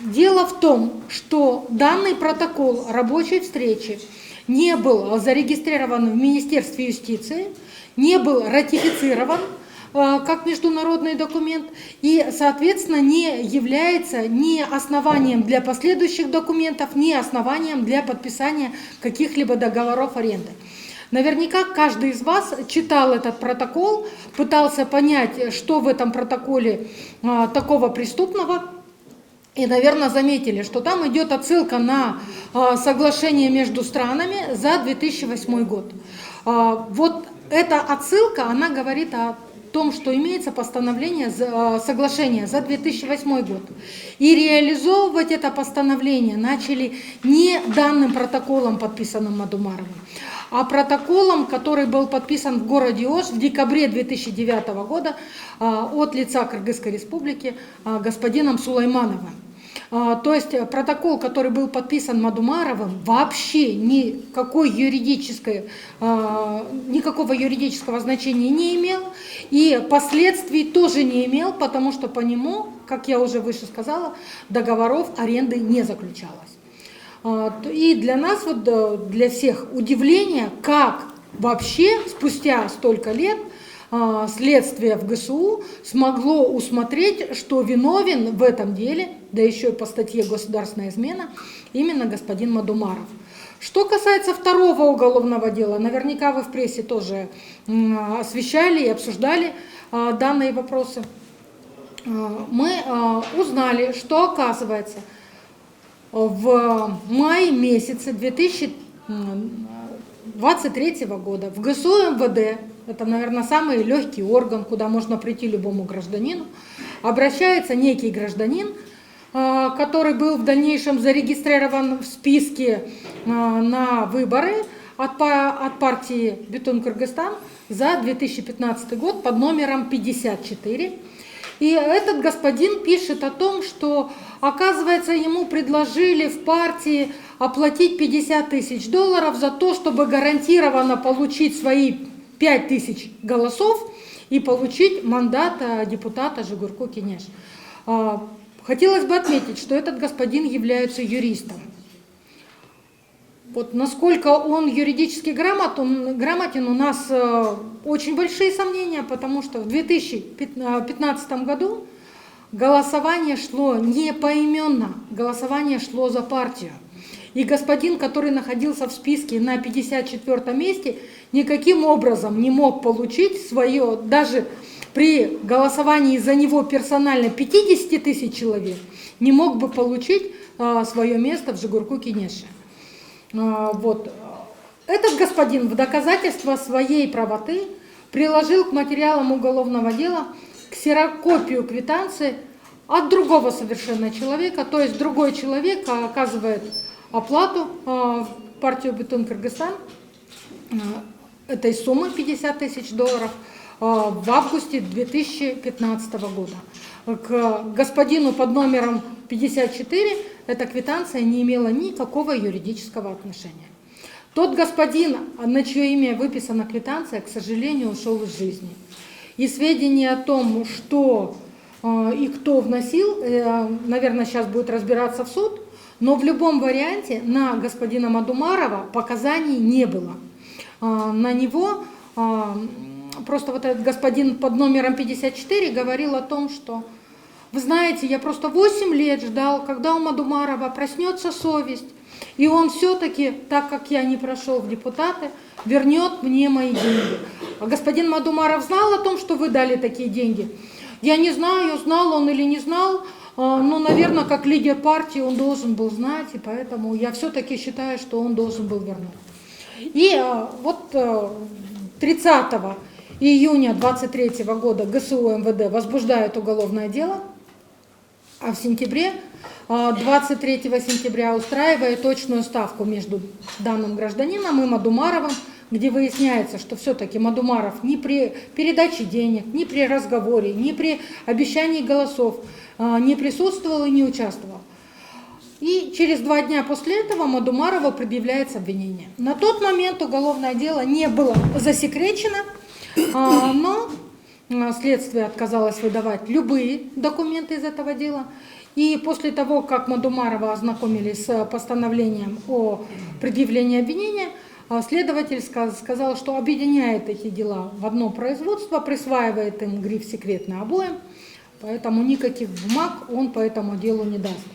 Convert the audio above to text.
Дело в том, что данный протокол рабочей встречи не был зарегистрирован в Министерстве юстиции, не был ратифицирован как международный документ и, соответственно, не является ни основанием для последующих документов, ни основанием для подписания каких-либо договоров аренды. Наверняка каждый из вас читал этот протокол, пытался понять, что в этом протоколе такого преступного, и, наверное, заметили, что там идет отсылка на соглашение между странами за 2008 год. Вот эта отсылка, она говорит о том, что имеется постановление, соглашение за 2008 год. И реализовывать это постановление начали не данным протоколом, подписанным Мадумаровым, а протоколом, который был подписан в городе Ош в декабре 2009 года от лица Кыргызской республики господином Сулаймановым. То есть протокол, который был подписан Мадумаровым, вообще никакого юридического значения не имел и последствий тоже не имел, потому что по нему, как я уже выше сказала, договоров аренды не заключалось. И для нас, для всех удивление, как вообще спустя столько лет следствие в ГСУ смогло усмотреть, что виновен в этом деле, да еще и по статье «Государственная измена», именно господин Мадумаров. Что касается второго уголовного дела, наверняка вы в прессе тоже освещали и обсуждали данные вопросы. Мы узнали, что, оказывается, в мае месяце 2023 года в ГСУ МВД, это, наверное, самый легкий орган, куда можно прийти любому гражданину, обращается некий гражданин, который был в дальнейшем зарегистрирован в списке на выборы от партии «Бетон Кыргызстан» за 2015 год под номером 54. И этот господин пишет о том, что, оказывается, ему предложили в партии оплатить $50 000 за то, чтобы гарантированно получить свои 5000 голосов и получить мандат депутата Жигурку Кенеш. Хотелось бы отметить, что этот господин является юристом. Вот насколько он юридически грамотен, у нас очень большие сомнения, потому что в 2015 году голосование шло не поименно, голосование шло за партию. И господин, который находился в списке на 54 месте, никаким образом не мог получить свое, даже при голосовании за него персонально 50 000 человек, не мог бы получить свое место в Жигурку Кенеше. Вот. Этот господин в доказательство своей правоты приложил к материалам уголовного дела ксерокопию квитанции от другого совершенно человека, то есть другой человек оказывает оплату в партию «Бетон Кыргызстан» этой суммы $50 000 в августе 2015 года. К господину под номером 54 эта квитанция не имела никакого юридического отношения. Тот господин, на чье имя выписана квитанция, к сожалению, ушел из жизни. И сведения о том, что и кто вносил, наверное, сейчас будет разбираться в суд, но в любом варианте на господина Мадумарова показаний не было. На него просто вот этот господин под номером 54 говорил о том, что, вы знаете, я просто 8 лет ждал, когда у Мадумарова проснется совесть, и он все-таки, так как я не прошел в депутаты, вернет мне мои деньги. А господин Мадумаров знал о том, что вы дали такие деньги? Я не знаю, знал он или не знал, но, наверное, как лидер партии он должен был знать, и поэтому я все-таки считаю, что он должен был вернуть. И вот 30 июня 2023 года ГСУ МВД возбуждает уголовное дело, а в сентябре, 23 сентября, устраивает точную ставку между данным гражданином и Мадумаровым, где выясняется, что все-таки Мадумаров ни при передаче денег, ни при разговоре, ни при обещании голосов не присутствовал и не участвовал. И через 2 дня после этого Мадумарову предъявляется обвинение. На тот момент уголовное дело не было засекречено, но следствие отказалось выдавать любые документы из этого дела. И после того, как Мадумарова ознакомились с постановлением о предъявлении обвинения, следователь сказал, что объединяет эти дела в одно производство, присваивает им гриф «секретно» обоим, поэтому никаких бумаг он по этому делу не даст.